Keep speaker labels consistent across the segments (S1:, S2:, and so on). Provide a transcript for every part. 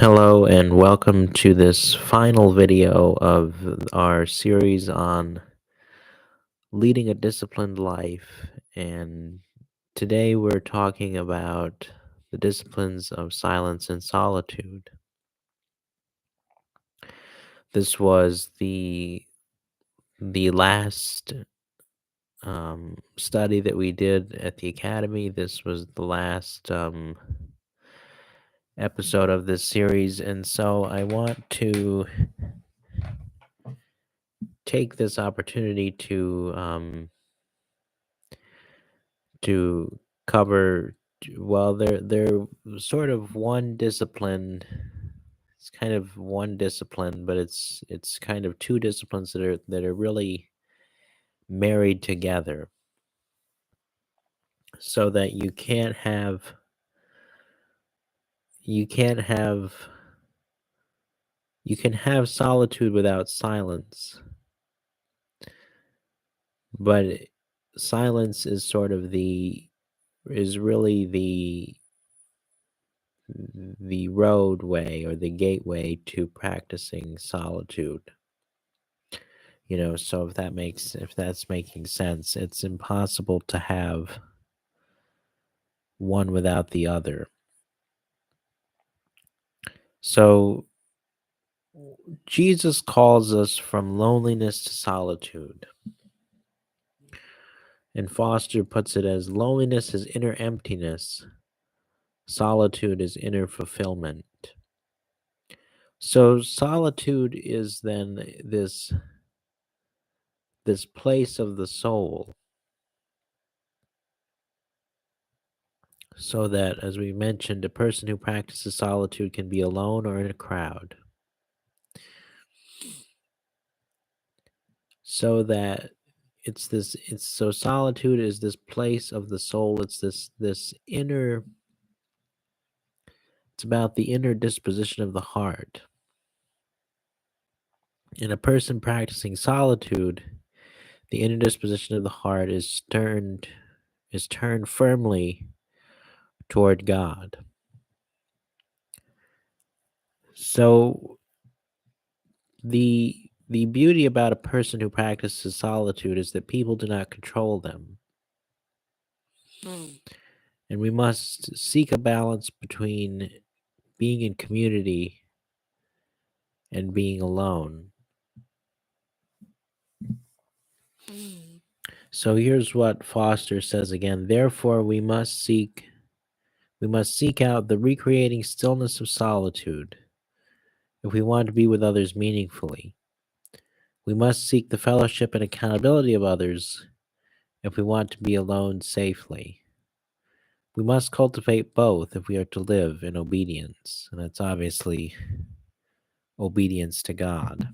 S1: Hello and welcome to this final video of our series on leading a disciplined life. And today we're talking about the disciplines of silence and solitude. This was the last study that we did at the academy. This was the last episode of this series, and so I want to take this opportunity to cover, well, they're sort of one discipline. It's kind of one discipline, but it's kind of two disciplines that are really married together, so that you can't have you can have solitude without silence, but silence is sort of is really the roadway or the gateway to practicing solitude. So if that's making sense, it's impossible to have one without the other. So Jesus calls us from loneliness to solitude. And Foster puts it as loneliness is inner emptiness, solitude is inner fulfillment. So solitude is then this place of the soul, so that, as we mentioned, a person who practices solitude can be alone or in a crowd. So that it's so solitude is this place of the soul. It's this inner, it's about the inner disposition of the heart. In a person practicing solitude, the inner disposition of the heart is turned firmly toward God. So the beauty about a person who practices solitude is that people do not control them. And we must seek a balance between being in community and being alone. So here's what Foster says again. Therefore, we must seek out the recreating stillness of solitude if we want to be with others meaningfully. We must seek the fellowship and accountability of others if we want to be alone safely. We must cultivate both if we are to live in obedience, and that's obviously obedience to God.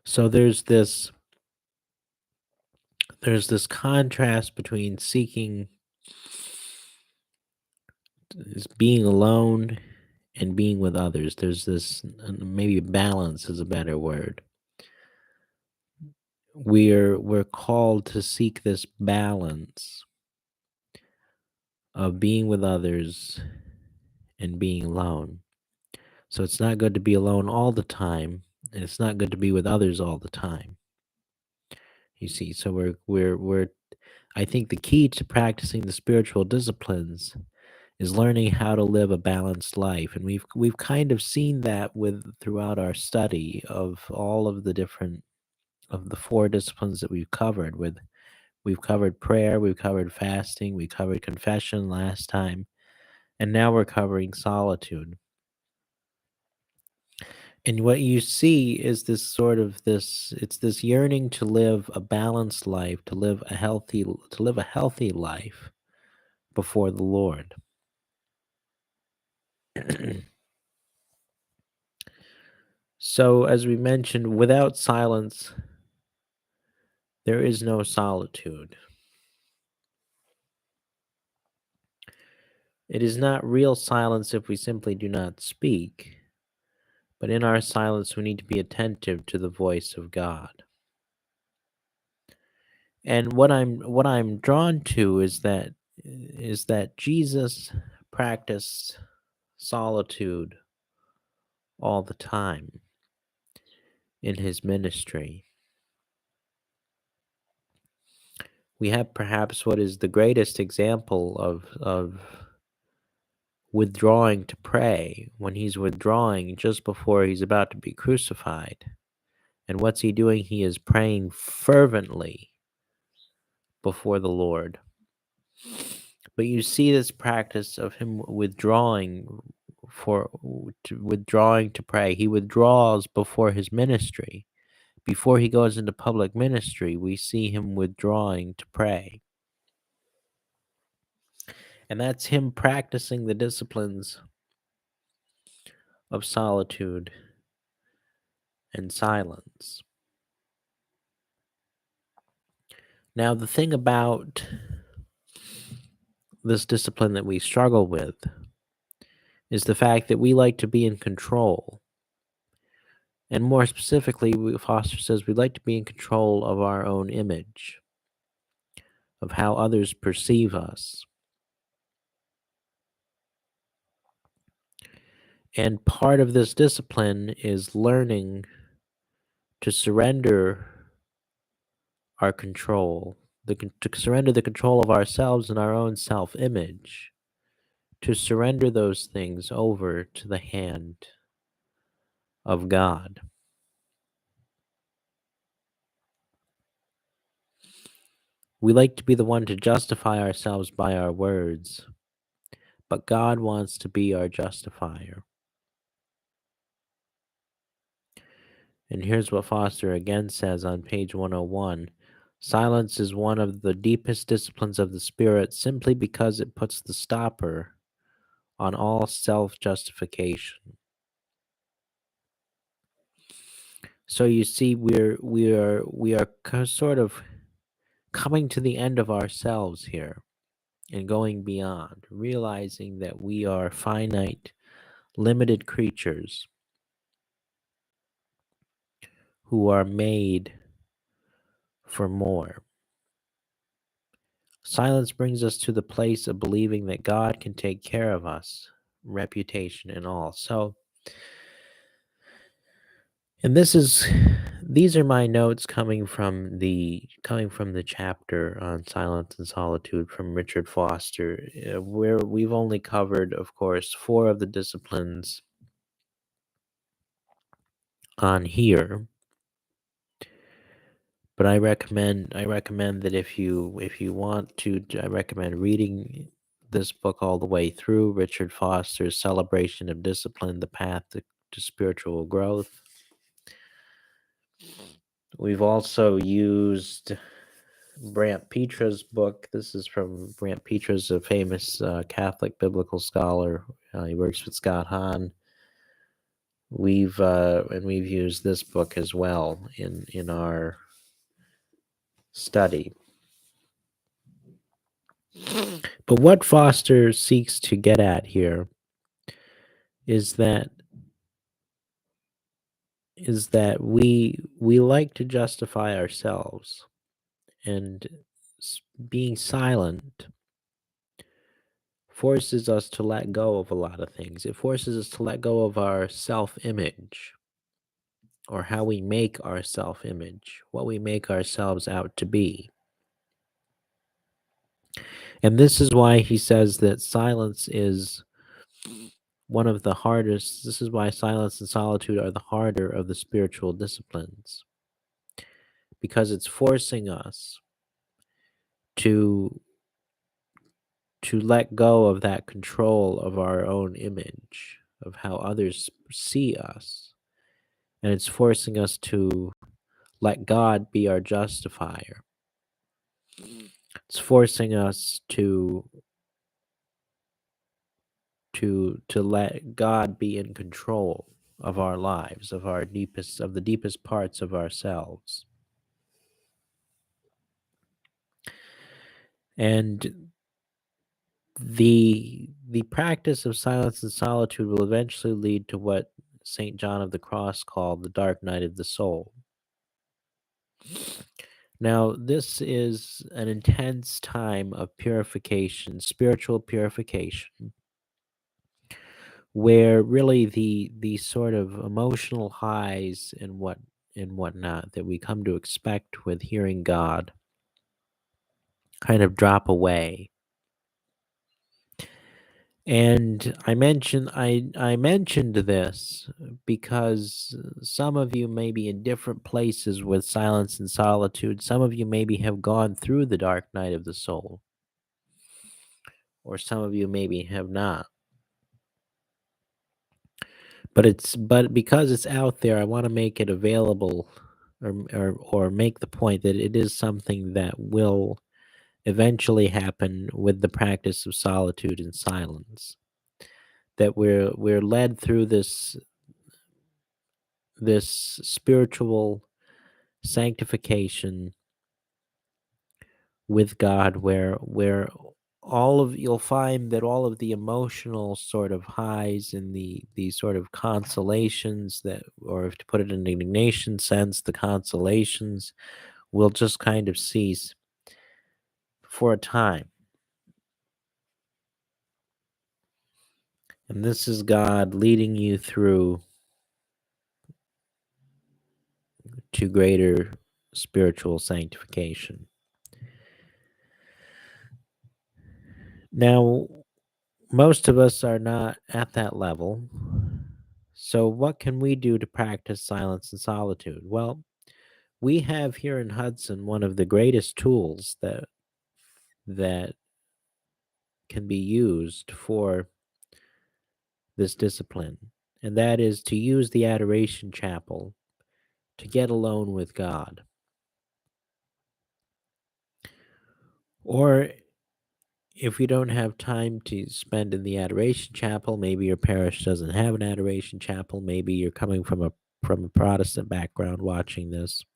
S1: So there's this contrast between being alone and being with others. There's this, maybe balance is a better word. We're called to seek this balance of being with others and being alone. So it's not good to be alone all the time, and it's not good to be with others all the time. You see, so we're I think the key to practicing the spiritual disciplines is learning how to live a balanced life, and we've kind of seen that throughout our study of all of the four disciplines that we've covered prayer, we've covered fasting, we covered confession last time, and now we're covering solitude. And what you see is it's this yearning to live a balanced life, to live a healthy life before the Lord. So, as we mentioned, without silence, there is no solitude. It is not real silence if we simply do not speak, but in our silence, we need to be attentive to the voice of God. And what I'm drawn to is that is that Jesus practiced solitude all the time in his ministry. We have perhaps what is the greatest example of withdrawing to pray when he's withdrawing just before he's about to be crucified. And what's he doing? He is praying fervently before the Lord. But you see this practice of him withdrawing to pray. He withdraws before his ministry. Before he goes into public ministry, we see him withdrawing to pray. And that's him practicing the disciplines of solitude and silence. Now, the thing about this discipline that we struggle with is the fact that we like to be in control. And more specifically, Foster says we like to be in control of our own image, of how others perceive us. And part of this discipline is learning to surrender our control, to surrender the control of ourselves and our own self-image, to surrender those things over to the hand of God. We like to be the one to justify ourselves by our words, but God wants to be our justifier. And here's what Foster again says on page 101. Silence is one of the deepest disciplines of the Spirit simply because it puts the stopper on all self-justification. So you see, we are sort of coming to the end of ourselves here and going beyond, realizing that we are finite, limited creatures who are made for more. Silence brings us to the place of believing that God can take care of us, reputation and all. So, and these are my notes coming from the chapter on Silence and Solitude from Richard Foster, where we've only covered, of course, 4 of the disciplines on here. But I recommend that if you want to, I recommend reading this book all the way through, Richard Foster's Celebration of Discipline: The Path to Spiritual Growth. We've also used Brant Petra's book. This is from Brant Petra's, a famous Catholic biblical scholar. He works with Scott Hahn. We've used this book as well in our study. But what Foster seeks to get at here is that we like to justify ourselves, and being silent forces us to let go of a lot of things. It forces us to let go of our self-image, or how we make our self-image, what we make ourselves out to be. And this is why he says that silence is one of the hardest. This is why silence and solitude are the harder of the spiritual disciplines, because it's forcing us to let go of that control of our own image, of how others see us. And it's forcing us to let God be our justifier. It's forcing us to let God be in control of our lives, of the deepest parts of ourselves. And the practice of silence and solitude will eventually lead to what St. John of the Cross called the dark night of the soul. Now, this is an intense time of purification, spiritual purification, where really the sort of emotional highs and whatnot that we come to expect with hearing God kind of drop away. And I mentioned this because some of you may be in different places with silence and solitude. Some of you maybe have gone through the dark night of the soul, or some of you maybe have not. But because it's out there, I want to make it available, or make the point that it is something that will eventually happen with the practice of solitude and silence. That we're led through this spiritual sanctification with God, where all of you'll find that all of the emotional sort of highs and the sort of consolations that, or if to put it in an Ignatian sense, the consolations will just kind of cease for a time. And this is God leading you through to greater spiritual sanctification. Now, most of us are not at that level. So, what can we do to practice silence and solitude? Well, we have here in Hudson one of the greatest tools that can be used for this discipline, and that is to use the Adoration Chapel to get alone with God. Or if you don't have time to spend in the Adoration Chapel, maybe your parish doesn't have an Adoration Chapel, maybe you're coming from a Protestant background watching this.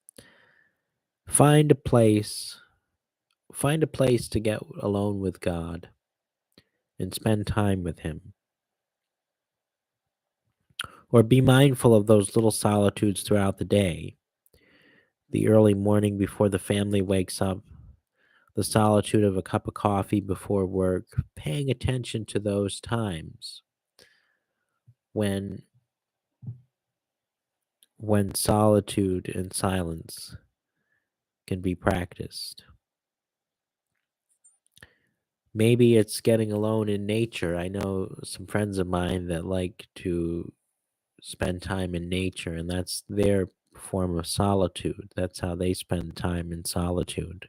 S1: Find a place Find a place to get alone with God and spend time with Him. Or be mindful of those little solitudes throughout the day. The early morning before the family wakes up, the solitude of a cup of coffee before work, paying attention to those times when solitude and silence can be practiced. Maybe it's getting alone in nature. I know some friends of mine that like to spend time in nature, and that's their form of solitude. That's how they spend time in solitude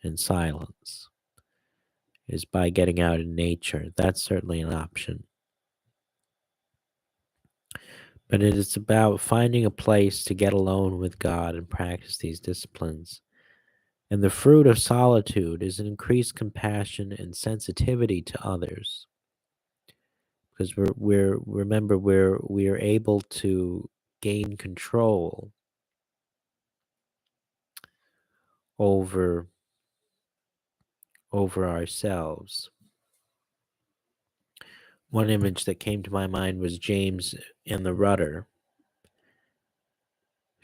S1: and silence, is by getting out in nature. That's certainly an option. But it is about finding a place to get alone with God and practice these disciplines. And the fruit of solitude is an increased compassion and sensitivity to others. Because we're able to gain control over ourselves. One image that came to my mind was James and the rudder.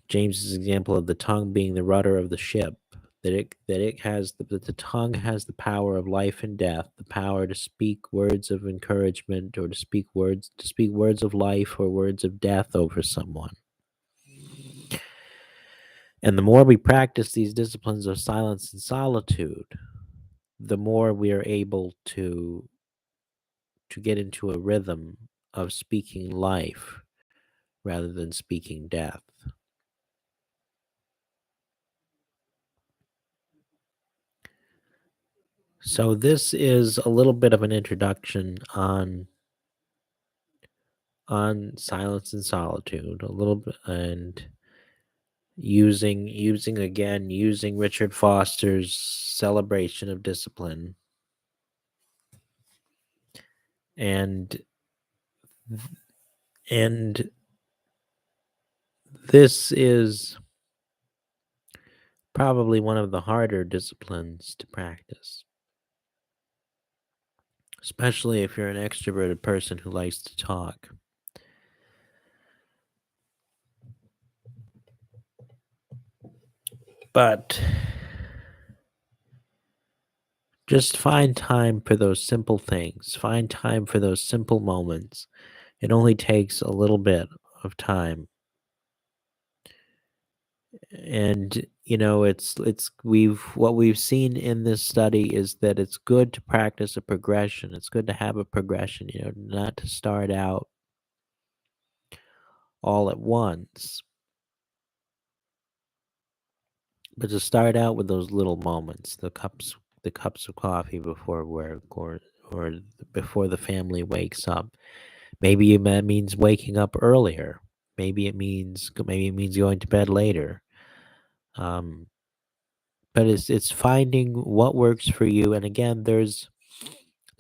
S1: James's example of the tongue being the rudder of the ship, that the tongue has the power of life and death, the power to speak words of encouragement, or to speak words of life or words of death over someone. And the more we practice these disciplines of silence and solitude, the more we are able to get into a rhythm of speaking life rather than speaking death. So this is a little bit of an introduction on silence and solitude, a little bit, and using Richard Foster's celebration of discipline, and and this is probably one of the harder disciplines to practice, especially if you're an extroverted person who likes to talk. But just find time for those simple things. Find time for those simple moments. It only takes a little bit of time. And it's we've what we've seen in this study is that it's good to practice a progression. It's good to have a progression, not to start out all at once, but to start out with those little moments, the cups of coffee before work, or before the family wakes up. Maybe that means waking up earlier. Maybe it means going to bed later. Um, but it's finding what works for you. And again, there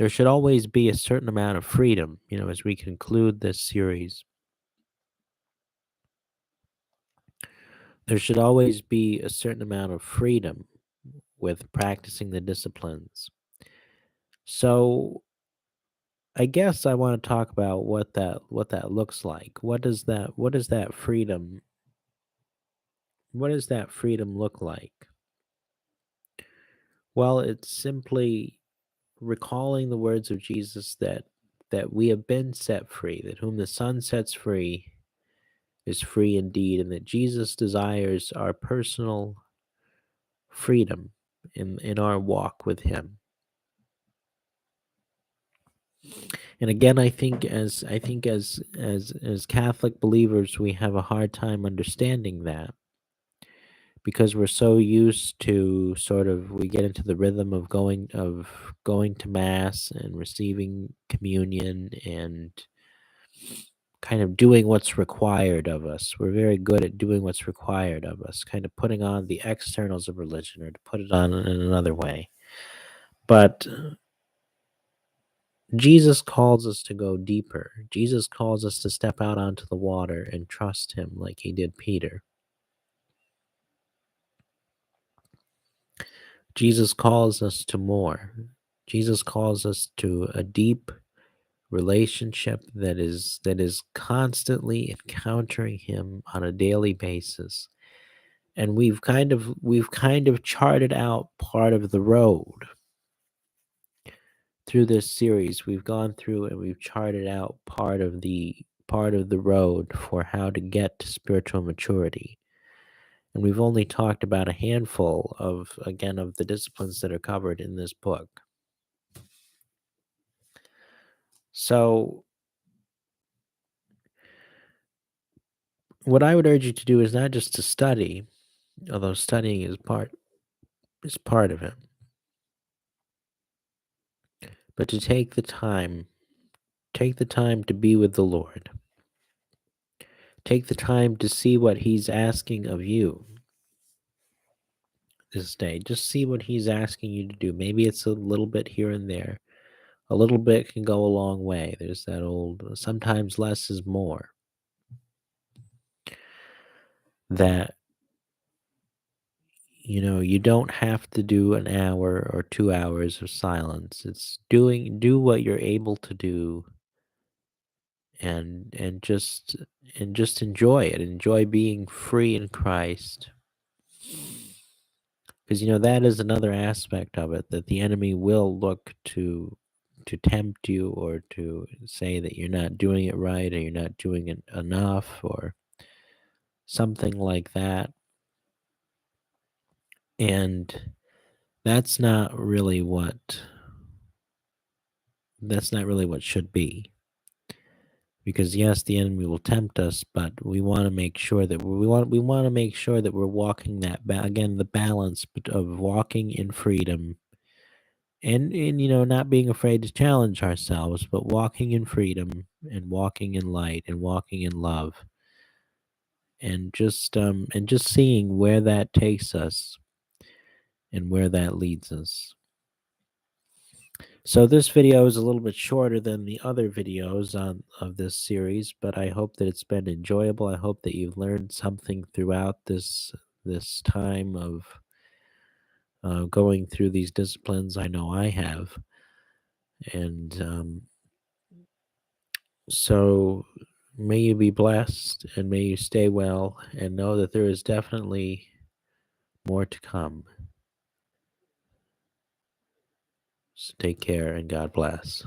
S1: should always be a certain amount of freedom. As we conclude this series, there should always be a certain amount of freedom with practicing the disciplines. So I guess I want to talk about what that looks like. What does that freedom look like? Well, it's simply recalling the words of Jesus that we have been set free, that whom the Son sets free is free indeed, and that Jesus desires our personal freedom in our walk with him. And again, I think as Catholic believers, we have a hard time understanding that, because we're so used to we get into the rhythm of going to mass and receiving communion and kind of doing what's required of us. We're very good at doing what's required of us, kind of putting on the externals of religion, or to put it on in another way. But Jesus calls us to go deeper. Jesus calls us to step out onto the water and trust him like he did Peter. Jesus calls us to more. Jesus calls us to a deep relationship that is constantly encountering him on a daily basis. And we've kind of charted out part of the road through this series. We've gone through and we've charted out part of the road for how to get to spiritual maturity. And we've only talked about a handful of the disciplines that are covered in this book. So what I would urge you to do is not just to study, although studying is part of it, but to take the time to be with the Lord. Take the time to see what he's asking of you this day. Just see what he's asking you to do. Maybe it's a little bit here and there. A little bit can go a long way. There's that old, sometimes less is more. That, you don't have to do an hour or 2 hours of silence. It's do what you're able to do, and just enjoy it. Enjoy being free in Christ. Because that is another aspect of it, that the enemy will look to tempt you, or to say that you're not doing it right, or you're not doing it enough, or something like that. And that's not really what that's not really what should be. Because yes, the enemy will tempt us, but we want to make sure that we want to make sure that we're walking again, the balance of walking in freedom, and not being afraid to challenge ourselves, but walking in freedom, and walking in light, and walking in love, and just seeing where that takes us and where that leads us. So this video is a little bit shorter than the other videos of this series, but I hope that it's been enjoyable. I hope that you've learned something throughout this time of going through these disciplines. I know I have. And so may you be blessed, and may you stay well, and know that there is definitely More to come. So take care and God bless.